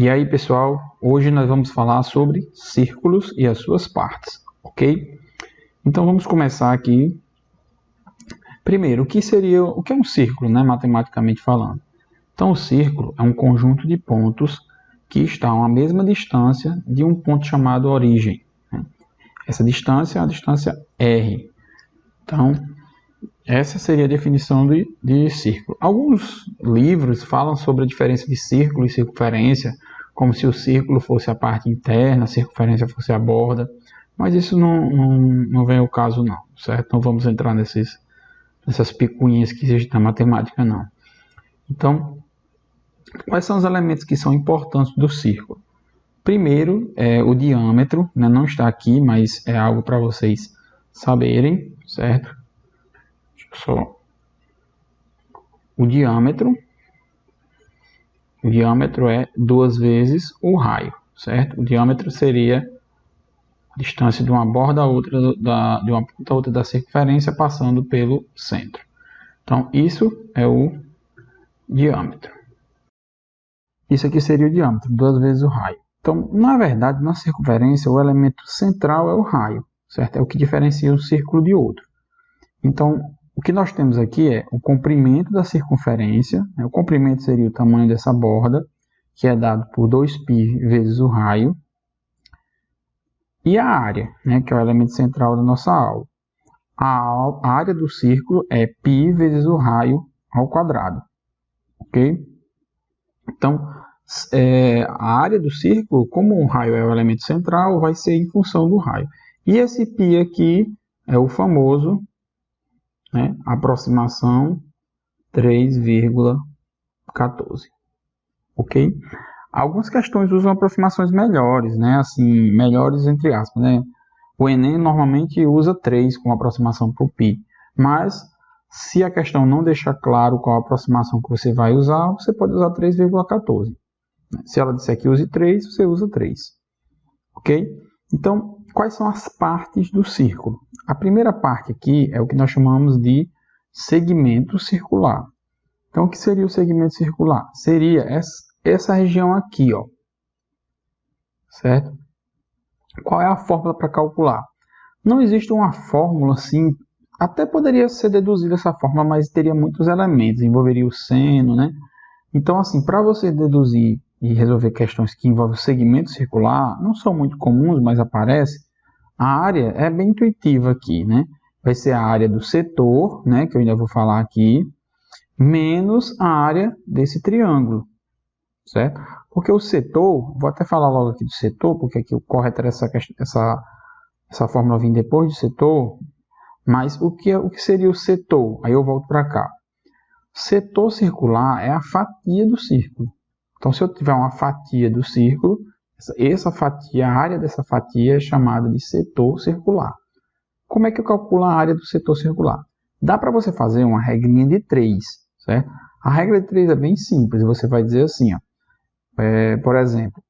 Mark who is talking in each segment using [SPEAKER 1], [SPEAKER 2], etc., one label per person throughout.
[SPEAKER 1] E aí, pessoal, hoje nós vamos falar sobre círculos e as suas partes, ok? Então vamos começar aqui. Primeiro, o que é um círculo, né, matematicamente falando? Então o círculo é um conjunto de pontos que estão à mesma distância de um ponto chamado origem, né? Essa distância é a distância R. Então, essa seria a definição de círculo. Alguns livros falam sobre a diferença de círculo e circunferência, como se o círculo fosse a parte interna, a circunferência fosse a borda, mas isso não vem ao caso não, certo? Não vamos entrar nessas picuinhas que existem na matemática não. Então, quais são os elementos que são importantes do círculo? Primeiro, o diâmetro, né? Não está aqui, mas é algo para vocês saberem, certo? Só o diâmetro é 2 vezes o raio, certo? O diâmetro seria a distância de uma borda a outra, de uma ponta a outra da circunferência passando pelo centro. Então, isso é o diâmetro. Isso aqui seria o diâmetro, 2 vezes o raio. Então, na verdade, na circunferência, o elemento central é o raio, certo? É o que diferencia um círculo de outro. Então, o que nós temos aqui é o comprimento da circunferência, né? O comprimento seria o tamanho dessa borda, que é dado por 2π vezes o raio, e a área, né? Que é o elemento central da nossa aula. A área do círculo é π vezes o raio ao quadrado, ok? Então, a área do círculo, como o raio é o elemento central, vai ser em função do raio. E esse π aqui é o famoso, né, aproximação 3,14, ok? Algumas questões usam aproximações melhores, né, assim, melhores entre aspas, né? O Enem normalmente usa 3 como aproximação para o π, mas se a questão não deixar claro qual a aproximação que você vai usar, você pode usar 3,14. Se ela disser que use 3, você usa 3, ok? Então, quais são as partes do círculo? A primeira parte aqui é o que nós chamamos de segmento circular. Então, o que seria o segmento circular? Seria essa região aqui, ó, certo? Qual é a fórmula para calcular? Não existe uma fórmula assim, até poderia ser deduzida essa fórmula, mas teria muitos elementos, envolveria o seno, né? Então, assim, para você deduzir e resolver questões que envolvem o segmento circular, não são muito comuns, mas aparece. A área é bem intuitiva aqui, né? Vai ser a área do setor, né, que eu ainda vou falar aqui, menos a área desse triângulo, certo? Porque o setor, vou até falar logo aqui do setor, porque aqui o correto era essa fórmula vir depois do setor, mas o que seria o setor? Aí eu volto para cá. Setor circular é a fatia do círculo. Então, se eu tiver uma fatia do círculo, essa fatia, a área dessa fatia é chamada de setor circular. Como é que eu calculo a área do setor circular? Dá para você fazer uma regrinha de 3, certo? A regra de 3 é bem simples, você vai dizer assim, ó, por exemplo,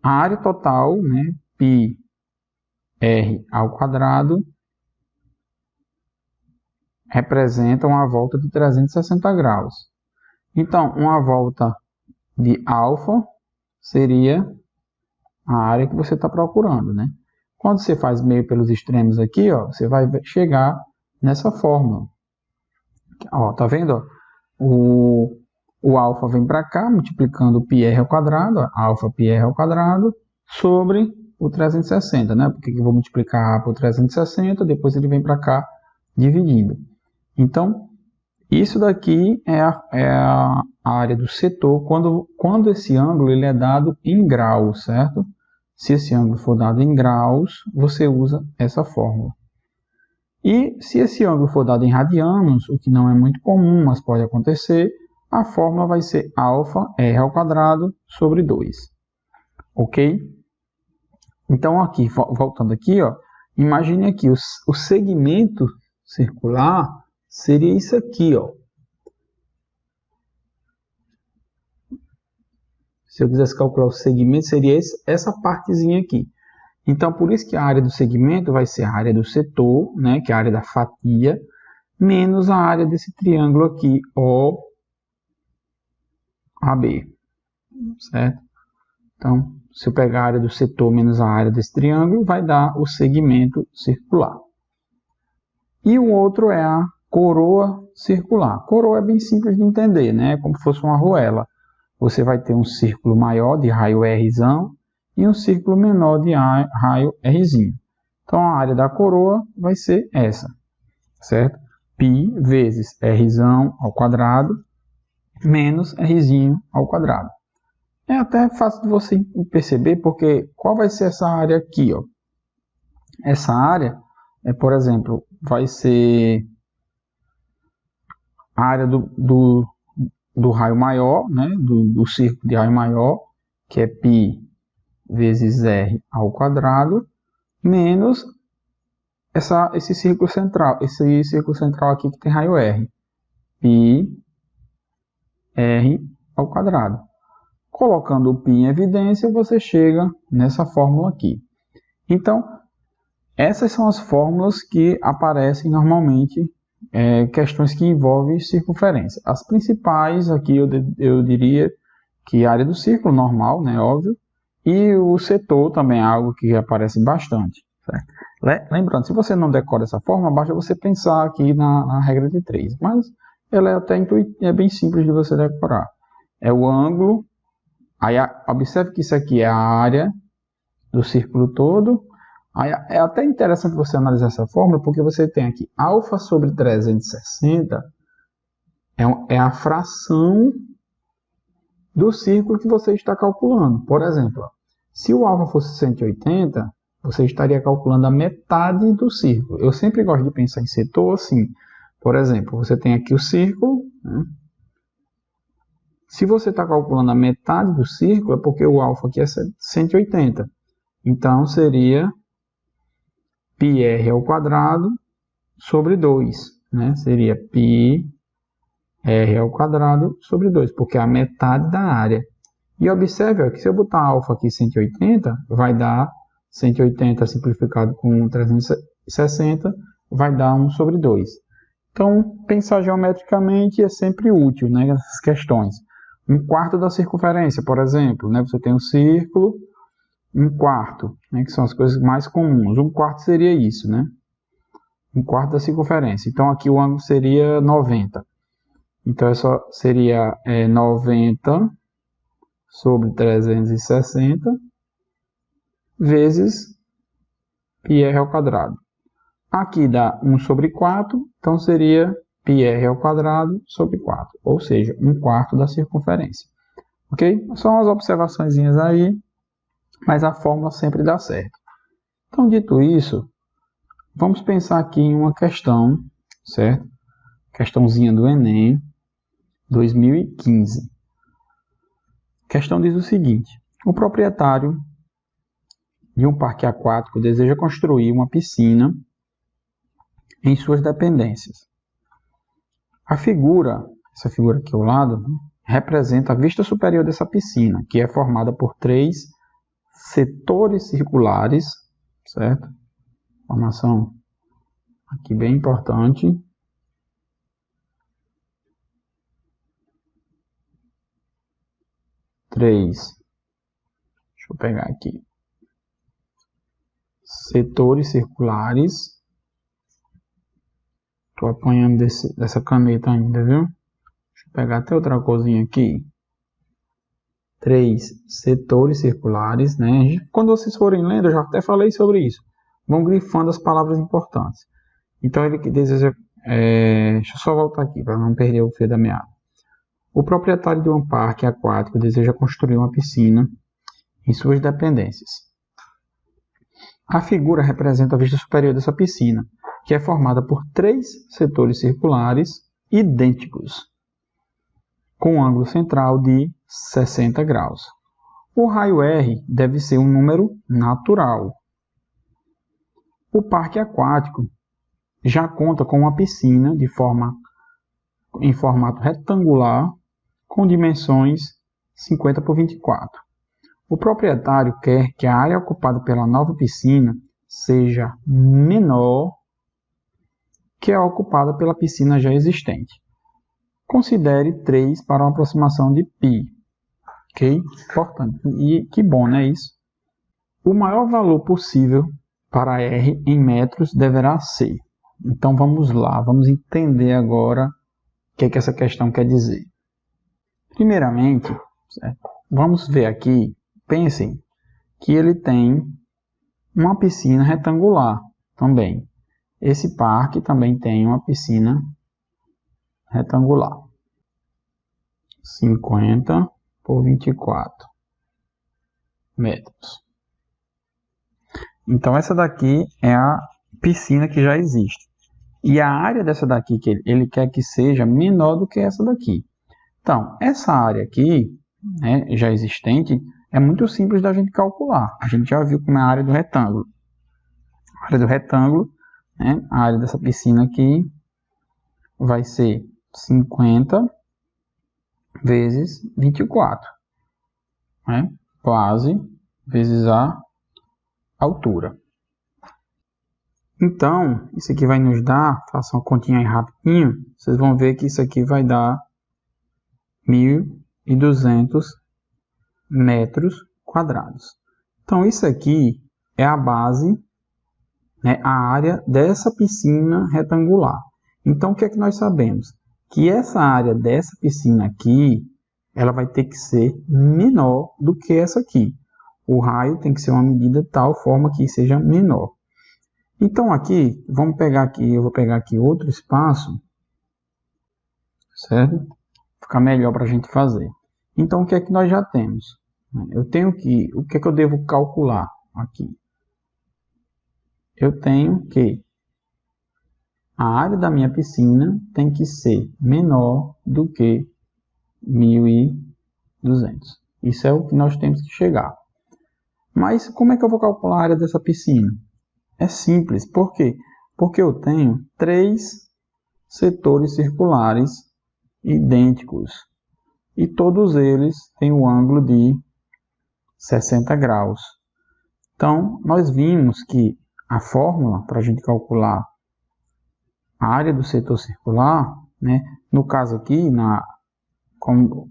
[SPEAKER 1] a área total, né, πr ao quadrado, representa uma volta de 360 graus. Então, uma volta de alfa seria a área que você está procurando, né? Quando você faz meio pelos extremos aqui, ó, você vai chegar nessa fórmula. Ó, tá vendo? Ó? O alfa vem para cá, multiplicando o πr ao quadrado, ó, alfa πr ao quadrado, sobre o 360, né? Porque eu vou multiplicar a por 360, depois ele vem para cá dividindo. Então, isso daqui é a área do setor quando esse ângulo ele é dado em graus, certo? Se esse ângulo for dado em graus, você usa essa fórmula. E se esse ângulo for dado em radianos, o que não é muito comum, mas pode acontecer, a fórmula vai ser alfa r ao quadrado sobre 2. Ok? Então, aqui, voltando aqui, ó, imagine aqui, o segmento circular seria isso aqui, ó. Se eu quisesse calcular o segmento, seria essa partezinha aqui. Então, por isso que a área do segmento vai ser a área do setor, né, que é a área da fatia, menos a área desse triângulo aqui, OAB, certo? Então, se eu pegar a área do setor menos a área desse triângulo, vai dar o segmento circular. E o outro é a coroa circular. Coroa é bem simples de entender, né? Como se fosse uma arruela. Você vai ter um círculo maior de raio Rzão e um círculo menor de raio Rzinho. Então, a área da coroa vai ser essa, certo? Π vezes Rzão ao quadrado menos Rzinho ao quadrado. É até fácil de você perceber, porque qual vai ser essa área aqui, ó? Essa área, por exemplo, vai ser a área do raio maior, né? do círculo de raio maior, que é π vezes R ao quadrado, menos esse círculo central aqui que tem raio R, π R ao quadrado. Colocando o π em evidência, você chega nessa fórmula aqui. Então, essas são as fórmulas que aparecem normalmente questões que envolvem circunferência. As principais aqui eu diria que a área do círculo normal, né, óbvio, e o setor também é algo que aparece bastante. Certo? Lembrando, se você não decora essa fórmula, basta você pensar aqui na regra de 3. Mas ela é até bem simples de você decorar. É o ângulo. Aí observe que isso aqui é a área do círculo todo. Aí é até interessante você analisar essa fórmula, porque você tem aqui alfa sobre 360 é a fração do círculo que você está calculando. Por exemplo, se o alfa fosse 180, você estaria calculando a metade do círculo. Eu sempre gosto de pensar em setor assim. Por exemplo, você tem aqui o círculo, né? Se você está calculando a metade do círculo, é porque o alfa aqui é 180. Então, seria πr ao quadrado sobre 2. Né? Seria πr ao quadrado sobre 2, porque é a metade da área. E observe ó, que se eu botar alfa aqui 180, vai dar 180 simplificado com 360, vai dar 1 sobre 2. Então, pensar geometricamente é sempre útil, né, nessas questões. 1/4 da circunferência, por exemplo, né, você tem um círculo, 1/4, né, que são as coisas mais comuns. 1/4 seria isso, né? 1/4 da circunferência. Então, aqui o ângulo seria 90. Então, seria 90 sobre 360 vezes πr ao quadrado. Aqui dá 1 sobre 4, então seria πr ao quadrado sobre 4, ou seja, 1/4 da circunferência. Ok? São umas observaçõezinhas aí, mas a fórmula sempre dá certo. Então, dito isso, vamos pensar aqui em uma questão, certo? Questãozinha do Enem 2015. A questão diz o seguinte: o proprietário de um parque aquático deseja construir uma piscina em suas dependências. A figura, essa figura aqui ao lado, representa a vista superior dessa piscina, que é formada por 3 setores circulares, certo? Informação aqui bem importante. Deixa eu pegar aqui. Setores circulares. Estou apanhando dessa caneta ainda, viu? Deixa eu pegar até outra coisinha aqui. 3 setores circulares, né? Quando vocês forem lendo, eu já até falei sobre isso. Vão grifando as palavras importantes. Então, ele que deseja... deixa eu só voltar aqui, para não perder o fio da meada. O proprietário de um parque aquático deseja construir uma piscina em suas dependências. A figura representa a vista superior dessa piscina, que é formada por 3 setores circulares idênticos, com um ângulo central de 60 graus. O raio R deve ser um número natural. O parque aquático já conta com uma piscina em formato retangular, com dimensões 50 por 24. O proprietário quer que a área ocupada pela nova piscina seja menor que a ocupada pela piscina já existente. Considere 3 para uma aproximação de π. Ok? Importante. E que bom, né, isso? O maior valor possível para R em metros deverá ser. Então vamos lá, vamos entender agora o que é que essa questão quer dizer. Primeiramente, certo? Vamos ver aqui, pensem que ele tem uma piscina retangular também. Esse parque também tem uma piscina retangular. 50 por 24 metros. Então essa daqui é a piscina que já existe. E a área dessa daqui que ele quer que seja menor do que essa daqui. Então, essa área aqui, né, já existente, é muito simples da gente calcular. A gente já viu como é a área do retângulo. A área do retângulo, né, a área dessa piscina aqui vai ser 50 vezes 24. Né? Base vezes a altura. Então, isso aqui vai nos dar, faça uma continha aí rapidinho, vocês vão ver que isso aqui vai dar 1.200 metros quadrados. Então, isso aqui é a base, né, a área dessa piscina retangular. Então, o que é que nós sabemos? Que essa área dessa piscina aqui, ela vai ter que ser menor do que essa aqui. O raio tem que ser uma medida de tal forma que seja menor. Então, aqui, vamos pegar aqui, eu vou pegar aqui outro espaço, certo? Ficar melhor para a gente fazer. Então, o que é que nós já temos? Eu tenho que, o que é que eu devo calcular aqui? Eu tenho que a área da minha piscina tem que ser menor do que 1.200. Isso é o que nós temos que chegar. Mas como é que eu vou calcular a área dessa piscina? É simples. Por quê? Porque eu tenho 3 setores circulares idênticos. E todos eles têm o ângulo de 60 graus. Então, nós vimos que a fórmula para a gente calcular a área do setor circular, né, no caso aqui, como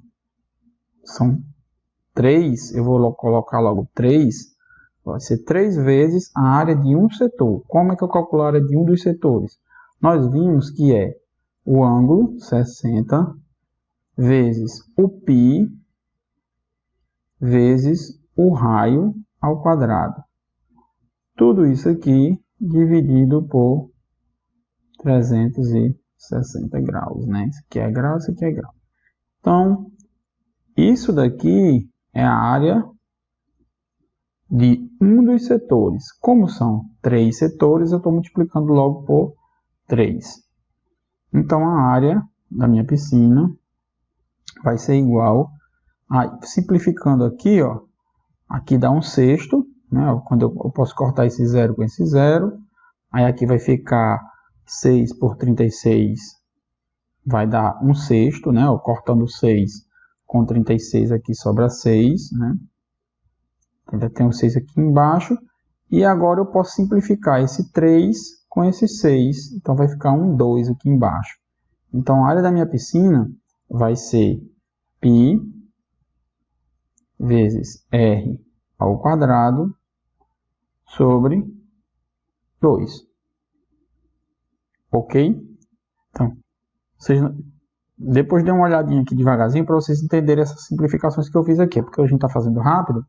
[SPEAKER 1] são 3, eu vou colocar logo 3, vai ser 3 vezes a área de um setor. Como é que eu calculo a área de um dos setores? Nós vimos que é o ângulo 60 vezes o π vezes o raio ao quadrado. Tudo isso aqui dividido por 360 graus, né? Isso aqui é grau, isso aqui é grau. Então, isso daqui é a área de um dos setores. Como são 3 setores, eu estou multiplicando logo por 3. Então, a área da minha piscina vai ser igual a, simplificando aqui, ó, aqui dá 1/6, né? Quando eu posso cortar esse 0 com esse 0. Aí aqui vai ficar 6 por 36, vai dar 1/6, né? Ó, cortando 6 com 36 aqui sobra 6, né? Ainda tem um 6 aqui embaixo. E agora eu posso simplificar esse 3 com esse 6. Então vai ficar 2 aqui embaixo. Então a área da minha piscina vai ser π vezes r ao quadrado sobre 2. Ok? Então, depois dê uma olhadinha aqui devagarzinho para vocês entenderem essas simplificações que eu fiz aqui. Porque a gente está fazendo rápido,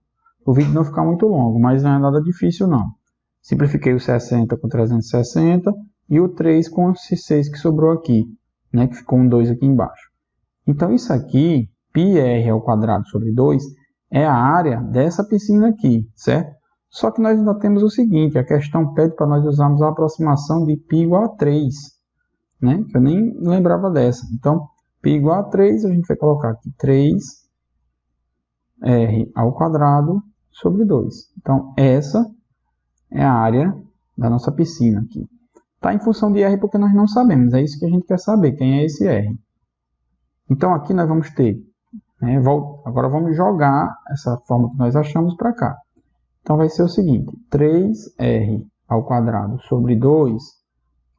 [SPEAKER 1] o vídeo não fica muito longo, mas não é nada difícil não. Simplifiquei o 60 com 360 e o 3 com esse 6 que sobrou aqui, né, que ficou um 2 aqui embaixo. Então isso aqui, πr ao quadrado sobre 2, é a área dessa piscina aqui, certo? Só que nós ainda temos o seguinte, a questão pede para nós usarmos a aproximação de π igual a 3, né? Que eu nem lembrava dessa. Então, π igual a 3, a gente vai colocar aqui 3r ao quadrado sobre 2. Então, essa é a área da nossa piscina aqui. Está em função de r porque nós não sabemos, é isso que a gente quer saber, quem é esse r. Então, aqui nós vamos ter, né, agora vamos jogar essa forma que nós achamos para cá. Então, vai ser o seguinte, 3r ao quadrado sobre 2,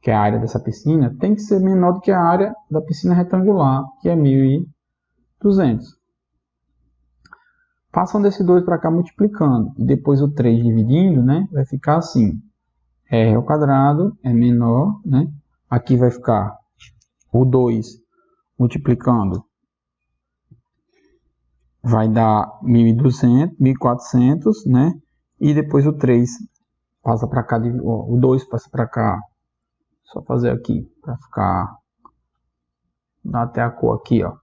[SPEAKER 1] que é a área dessa piscina, tem que ser menor do que a área da piscina retangular, que é 1.200. Passam desse 2 para cá multiplicando. E depois o 3 dividindo, né? Vai ficar assim. R ao quadrado é menor, né? Aqui vai ficar o 2 multiplicando. Vai dar 1.200, 1.400, né? E depois o 3 passa para cá, o 2 passa para cá. Só fazer aqui para ficar... Dá até a cor aqui, ó.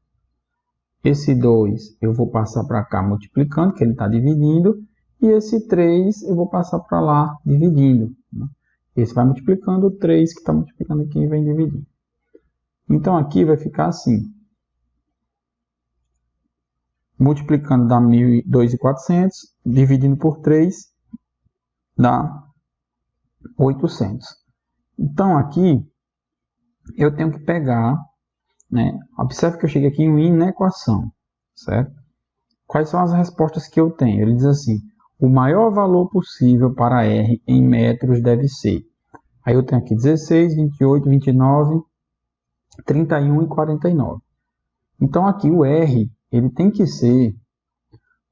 [SPEAKER 1] Esse 2 eu vou passar para cá multiplicando, que ele está dividindo. E esse 3 eu vou passar para lá dividindo. Esse vai multiplicando, o 3 que está multiplicando aqui vem dividir. Então aqui vai ficar assim. Multiplicando dá 1.2.400, dividindo por 3 dá 800. Então aqui eu tenho que pegar, né? Observe que eu cheguei aqui em uma inequação, certo? Quais são as respostas que eu tenho? Ele diz assim: o maior valor possível para R em metros deve ser. Aí eu tenho aqui 16, 28, 29, 31 e 49. Então aqui o R, ele tem que ser,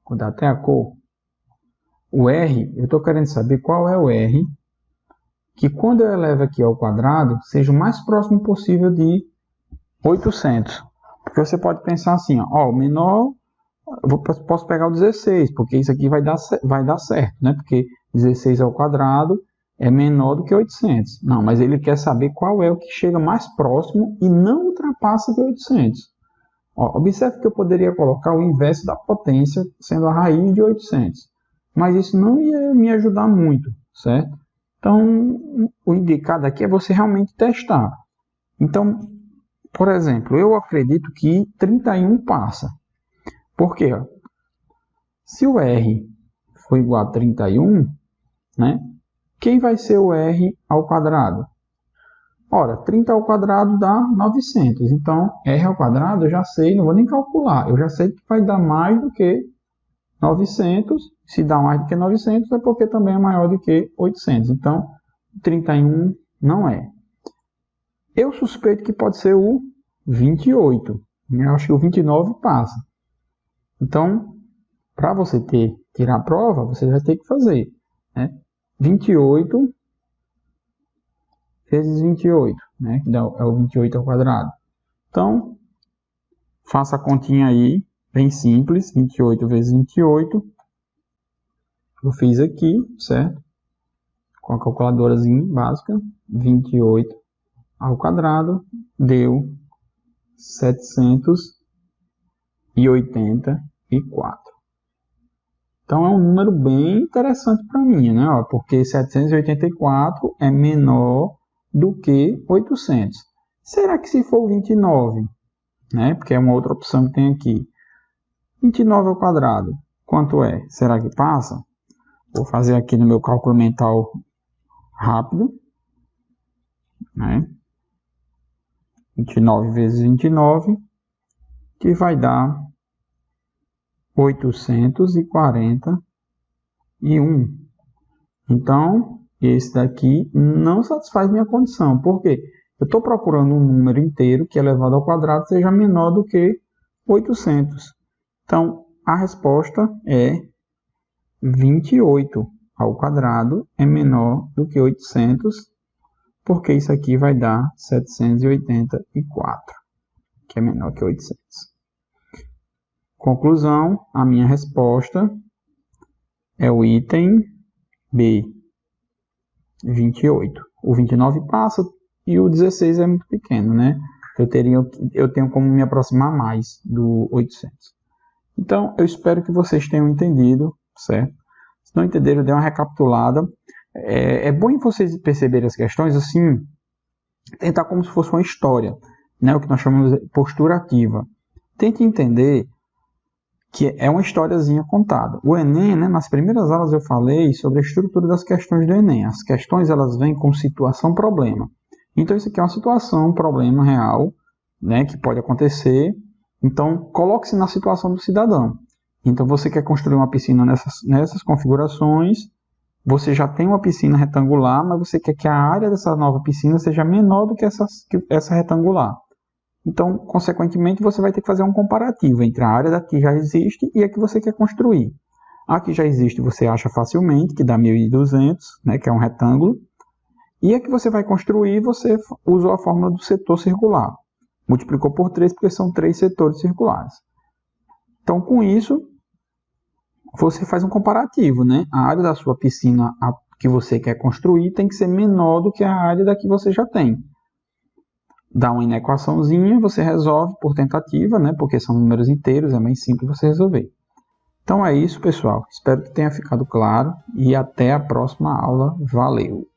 [SPEAKER 1] vou dar até a cor, o R, eu estou querendo saber qual é o R, que quando eu elevo aqui ao quadrado, seja o mais próximo possível de 800. Porque você pode pensar assim, ó, o menor, eu posso pegar o 16, porque isso aqui vai dar certo, né? Porque 16 ao quadrado é menor do que 800. Não, mas ele quer saber qual é o que chega mais próximo e não ultrapassa de 800. Ó, observe que eu poderia colocar o inverso da potência sendo a raiz de 800. Mas isso não ia me ajudar muito, certo? Então, o indicado aqui é você realmente testar. Então, por exemplo, eu acredito que 31 passa. Por quê? Se o R for igual a 31, né? Quem vai ser o R ao quadrado? Ora, 30 ao quadrado dá 900. Então, R ao quadrado eu já sei, não vou nem calcular. Eu já sei que vai dar mais do que 900. Se dá mais do que 900 é porque também é maior do que 800. Então, 31 não é. Eu suspeito que pode ser o 28. Eu acho que o 29 passa. Então, para você tirar a prova, você vai ter que fazer, né? 28 vezes 28, né? Que é o 28 ao quadrado. Então, faça a continha aí, bem simples. 28 vezes 28. Eu fiz aqui, certo? Com a calculadorazinha básica. 28 ao quadrado deu 784. Então, é um número bem interessante para mim, né? Ó, porque 784 é menor do que 800. Será que se for 29, né? Porque é uma outra opção que tem aqui. 29 ao quadrado, quanto é? Será que passa? Vou fazer aqui no meu cálculo mental rápido, né? 29 vezes 29, que vai dar 841. Então, esse daqui não satisfaz minha condição. Por quê? Eu estou procurando um número inteiro que elevado ao quadrado seja menor do que 800. Então, a resposta é 28 ao quadrado é menor do que 800, porque isso aqui vai dar 784, que é menor que 800. Conclusão, a minha resposta é o item B, 28. O 29 passa e o 16 é muito pequeno, né? Eu tenho como me aproximar mais do 800. Então, eu espero que vocês tenham entendido, certo? Se não entenderam, dê uma recapitulada. É bom vocês perceberem as questões assim, tentar como se fosse uma história, né? O que nós chamamos de postura ativa. Tente entender que é uma historiazinha contada. O Enem, né, nas primeiras aulas eu falei sobre a estrutura das questões do Enem. As questões elas vêm com situação-problema. Então isso aqui é uma situação, um problema real, né, que pode acontecer. Então coloque-se na situação do cidadão. Então você quer construir uma piscina nessas configurações, você já tem uma piscina retangular, mas você quer que a área dessa nova piscina seja menor do que essa retangular. Então, consequentemente, você vai ter que fazer um comparativo entre a área que já existe e a que você quer construir. A que já existe você acha facilmente, que dá 1.200, né, que é um retângulo. E a que você vai construir, você usou a fórmula do setor circular. Multiplicou por 3, porque são 3 setores circulares. Então, com isso, você faz um comparativo, né? A área da sua piscina que você quer construir tem que ser menor do que a área da que você já tem. Dá uma inequaçãozinha, você resolve por tentativa, né? Porque são números inteiros, é mais simples você resolver. Então é isso, pessoal. Espero que tenha ficado claro e até a próxima aula. Valeu!